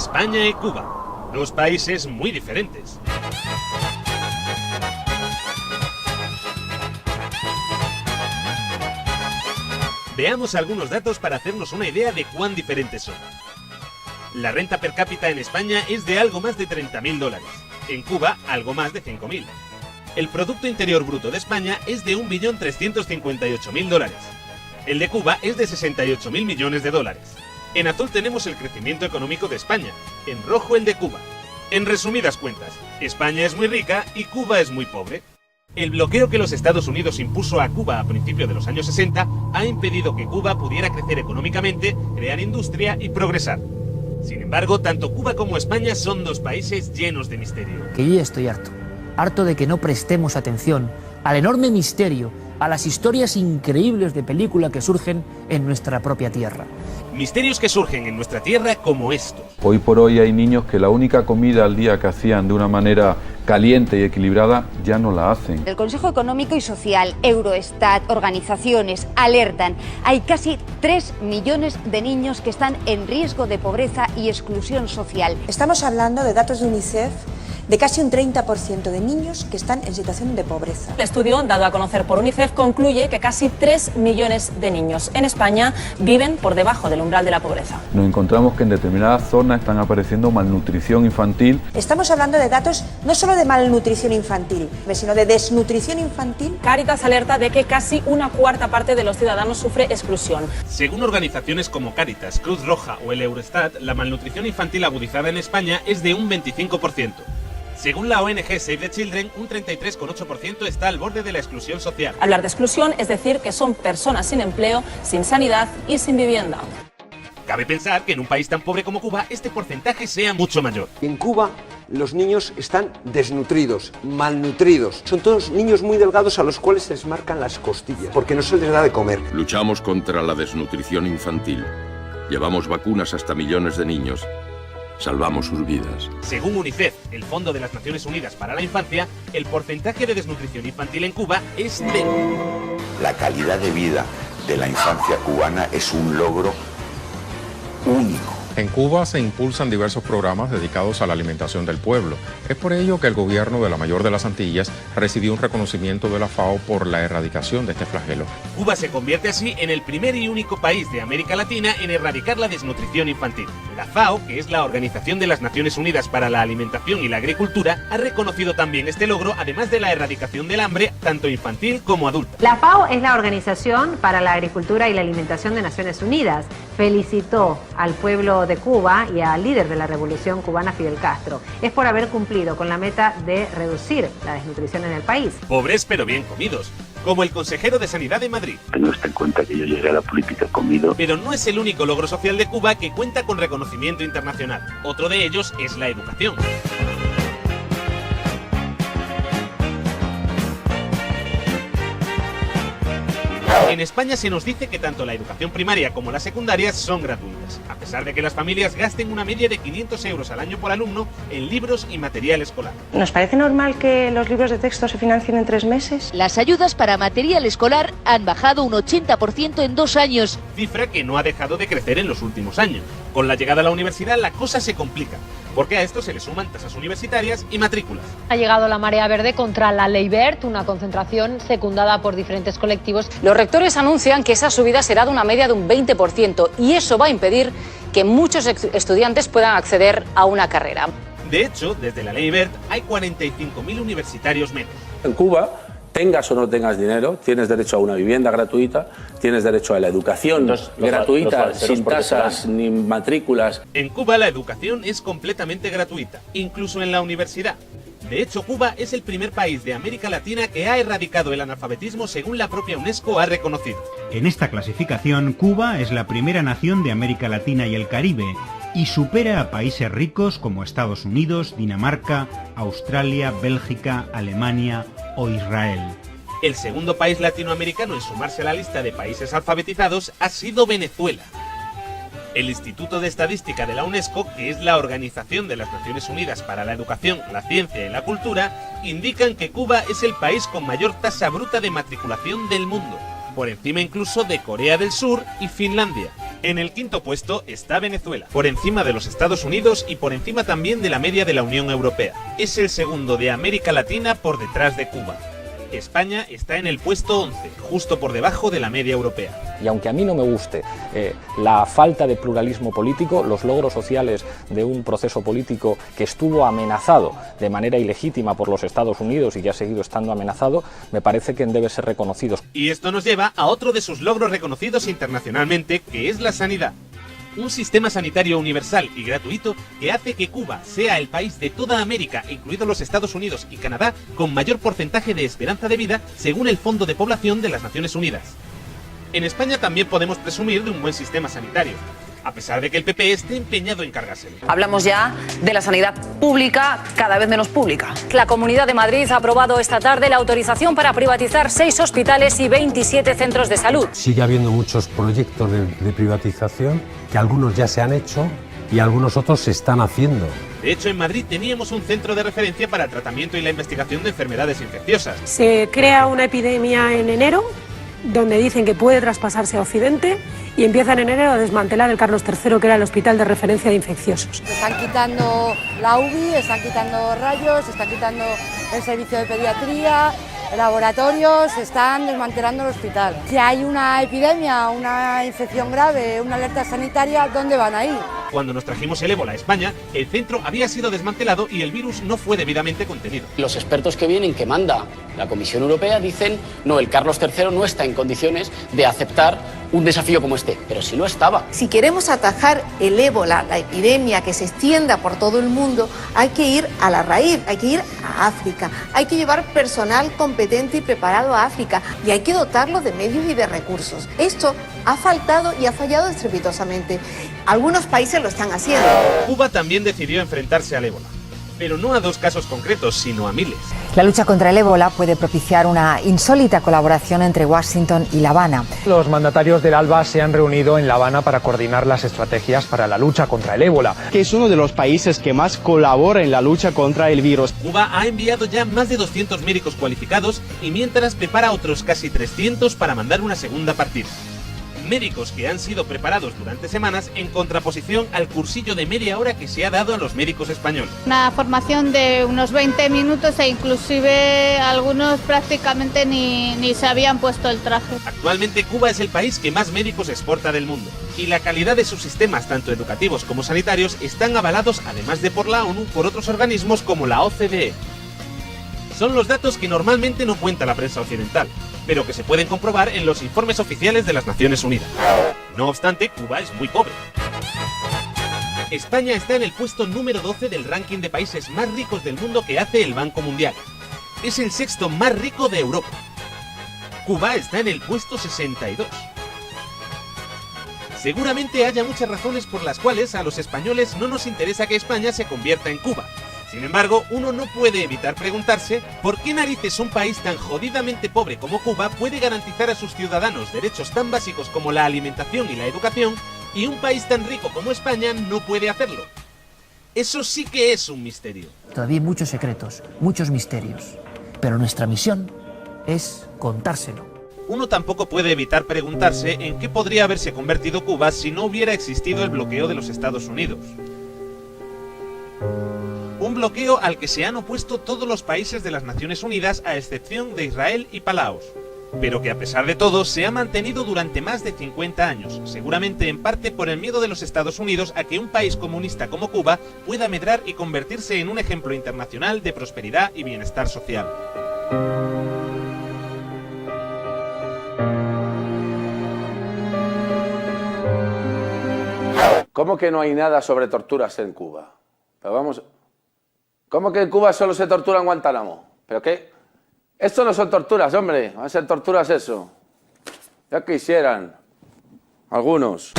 España y Cuba, dos países muy diferentes. Veamos algunos datos para hacernos una idea de cuán diferentes son. La renta per cápita en España es de algo más de 30.000 dólares, en Cuba algo más de 5.000. El Producto Interior Bruto de España es de 1.358.000 dólares. El de Cuba es de 68.000 millones de dólares. En azul tenemos el crecimiento económico de España, en rojo el de Cuba. En resumidas cuentas, España es muy rica y Cuba es muy pobre. El bloqueo que los Estados Unidos impuso a Cuba a principios de los años 60 ha impedido que Cuba pudiera crecer económicamente, crear industria y progresar. Sin embargo, tanto Cuba como España son dos países llenos de misterio. Que yo ya estoy harto de que no prestemos atención al enorme misterio, a las historias increíbles de película que surgen en nuestra propia tierra. Misterios que surgen en nuestra tierra como estos. Hoy por hoy hay niños que la única comida al día que hacían de una manera caliente y equilibrada ya no la hacen. El Consejo Económico y Social, Eurostat, organizaciones alertan. Hay casi 3 millones de niños que están en riesgo de pobreza y exclusión social. Estamos hablando de datos de UNICEF de casi un 30% de niños que están en situación de pobreza. El estudio dado a conocer por UNICEF concluye que casi 3 millones de niños en España viven por debajo del umbral de la pobreza. Nos encontramos que en determinadas zonas están apareciendo malnutrición infantil. Estamos hablando de datos no solo de malnutrición infantil, sino de desnutrición infantil. Cáritas alerta de que casi una cuarta parte de los ciudadanos sufre exclusión. Según organizaciones como Cáritas, Cruz Roja o el Eurostat, la malnutrición infantil agudizada en España es de un 25%. Según la ONG Save the Children, un 33,8% está al borde de la exclusión social. Hablar de exclusión es decir que son personas sin empleo, sin sanidad y sin vivienda. Cabe pensar que en un país tan pobre como Cuba este porcentaje sea mucho mayor. En Cuba los niños están desnutridos, malnutridos. Son todos niños muy delgados a los cuales se les marcan las costillas porque no se les da de comer. Luchamos contra la desnutrición infantil. Llevamos vacunas hasta millones de niños. Salvamos sus vidas. Según UNICEF, el Fondo de las Naciones Unidas para la Infancia, el porcentaje de desnutrición infantil en Cuba es cero. La calidad de vida de la infancia cubana es un logro único. En Cuba se impulsan diversos programas dedicados a la alimentación del pueblo. Es por ello que el gobierno de la mayor de las Antillas recibió un reconocimiento de la FAO por la erradicación de este flagelo. Cuba se convierte así en el primer y único país de América Latina en erradicar la desnutrición infantil. La FAO, que es la Organización de las Naciones Unidas para la Alimentación y la Agricultura, ha reconocido también este logro, además de la erradicación del hambre, tanto infantil como adulta. La FAO es la Organización para la Agricultura y la Alimentación de Naciones Unidas. Felicitó al pueblo de Cuba y al líder de la revolución cubana, Fidel Castro. Es por haber cumplido con la meta de reducir la desnutrición en el país. Pobres pero bien comidos, como el consejero de Sanidad de Madrid. Tenga usted en cuenta que yo llegué a la política comido. Pero no es el único logro social de Cuba que cuenta con reconocimiento internacional. Otro de ellos es la educación. En España se nos dice que tanto la educación primaria como la secundaria son gratuitas, a pesar de que las familias gasten una media de 500 euros al año por alumno en libros y material escolar. ¿Nos parece normal que los libros de texto se financien en 3 meses? Las ayudas para material escolar han bajado un 80% en 2 años. Cifra que no ha dejado de crecer en los últimos años. Con la llegada a la universidad la cosa se complica, porque a esto se le suman tasas universitarias y matrículas. Ha llegado la marea verde contra la Ley Wert, una concentración secundada por diferentes colectivos. Los rectores anuncian que esa subida será de una media de un 20% y eso va a impedir que muchos estudiantes puedan acceder a una carrera. De hecho, desde la Ley Wert hay 45.000 universitarios menos. En Cuba, tengas o no tengas dinero, tienes derecho a una vivienda gratuita, tienes derecho a la educación gratuita, sin tasas ni matrículas. En Cuba la educación es completamente gratuita, incluso en la universidad. De hecho, Cuba es el primer país de América Latina que ha erradicado el analfabetismo según la propia UNESCO ha reconocido. En esta clasificación, Cuba es la primera nación de América Latina y el Caribe y supera a países ricos como Estados Unidos, Dinamarca, Australia, Bélgica, Alemania o Israel. El segundo país latinoamericano en sumarse a la lista de países alfabetizados ha sido Venezuela. El Instituto de Estadística de la UNESCO, que es la Organización de las Naciones Unidas para la Educación, la Ciencia y la Cultura, indican que Cuba es el país con mayor tasa bruta de matriculación del mundo, por encima incluso de Corea del Sur y Finlandia. En el quinto puesto está Venezuela, por encima de los Estados Unidos y por encima también de la media de la Unión Europea. Es el segundo de América Latina por detrás de Cuba. España está en el puesto 11, justo por debajo de la media europea. Y aunque a mí no me guste la falta de pluralismo político, los logros sociales de un proceso político que estuvo amenazado de manera ilegítima por los Estados Unidos y que ha seguido estando amenazado, me parece que deben ser reconocidos. Y esto nos lleva a otro de sus logros reconocidos internacionalmente, que es la sanidad. Un sistema sanitario universal y gratuito que hace que Cuba sea el país de toda América, incluidos los Estados Unidos y Canadá, con mayor porcentaje de esperanza de vida según el Fondo de Población de las Naciones Unidas. En España también podemos presumir de un buen sistema sanitario, a pesar de que el PP esté empeñado en cargárselo. Hablamos ya de la sanidad pública, cada vez menos pública. La Comunidad de Madrid ha aprobado esta tarde la autorización para privatizar 6 hospitales y 27 centros de salud. Sigue habiendo muchos proyectos de privatización, que algunos ya se han hecho y algunos otros se están haciendo. De hecho, en Madrid teníamos un centro de referencia para el tratamiento y la investigación de enfermedades infecciosas. Se crea una epidemia en enero, donde dicen que puede traspasarse a Occidente, y empieza en enero a desmantelar el Carlos III, que era el hospital de referencia de infecciosos. Están quitando la UBI, están quitando rayos, están quitando el servicio de pediatría, laboratorios, están desmantelando el hospital. Si hay una epidemia, una infección grave, una alerta sanitaria, ¿dónde van a ir? Cuando nos trajimos el ébola a España, el centro había sido desmantelado y el virus no fue debidamente contenido. Los expertos que vienen, que manda la Comisión Europea, dicen no, el Carlos III no está en condiciones de aceptar un desafío como este, pero sí lo estaba. Si queremos atajar el ébola, la epidemia que se extienda por todo el mundo, hay que ir a la raíz, hay que ir a África, hay que llevar personal competente y preparado a África y hay que dotarlo de medios y de recursos. Esto ha faltado y ha fallado estrepitosamente. Algunos países lo están haciendo. Cuba también decidió enfrentarse al ébola, pero no a 2 casos concretos, sino a miles. La lucha contra el ébola puede propiciar una insólita colaboración entre Washington y La Habana. Los mandatarios del ALBA se han reunido en La Habana para coordinar las estrategias para la lucha contra el ébola, que es uno de los países que más colabora en la lucha contra el virus. Cuba ha enviado ya más de 200 médicos cualificados y mientras prepara otros casi 300 para mandar una segunda partida. Médicos que han sido preparados durante semanas en contraposición al cursillo de media hora que se ha dado a los médicos españoles. Una formación de unos 20 minutos e inclusive algunos prácticamente ni se habían puesto el traje. Actualmente Cuba es el país que más médicos exporta del mundo y la calidad de sus sistemas, tanto educativos como sanitarios, están avalados, además de por la ONU, por otros organismos como la OCDE. Son los datos que normalmente no cuenta la prensa occidental, pero que se pueden comprobar en los informes oficiales de las Naciones Unidas. No obstante, Cuba es muy pobre. España está en el puesto número 12 del ranking de países más ricos del mundo que hace el Banco Mundial. Es el 6º más rico de Europa. Cuba está en el puesto 62. Seguramente haya muchas razones por las cuales a los españoles no nos interesa que España se convierta en Cuba. Sin embargo, uno no puede evitar preguntarse por qué narices un país tan jodidamente pobre como Cuba puede garantizar a sus ciudadanos derechos tan básicos como la alimentación y la educación, y un país tan rico como España no puede hacerlo. Eso sí que es un misterio. Todavía hay muchos secretos, muchos misterios, pero nuestra misión es contárselo. Uno tampoco puede evitar preguntarse en qué podría haberse convertido Cuba si no hubiera existido el bloqueo de los Estados Unidos. Un bloqueo al que se han opuesto todos los países de las Naciones Unidas a excepción de Israel y Palaos, pero que a pesar de todo se ha mantenido durante más de 50 años, seguramente en parte por el miedo de los Estados Unidos a que un país comunista como Cuba pueda medrar y convertirse en un ejemplo internacional de prosperidad y bienestar social. ¿Cómo que no hay nada sobre torturas en Cuba? Pero vamos... ¿Cómo que en Cuba solo se tortura en Guantánamo? ¿Pero qué? Esto no son torturas, hombre. Van a ser torturas eso. Ya quisieran. Algunos.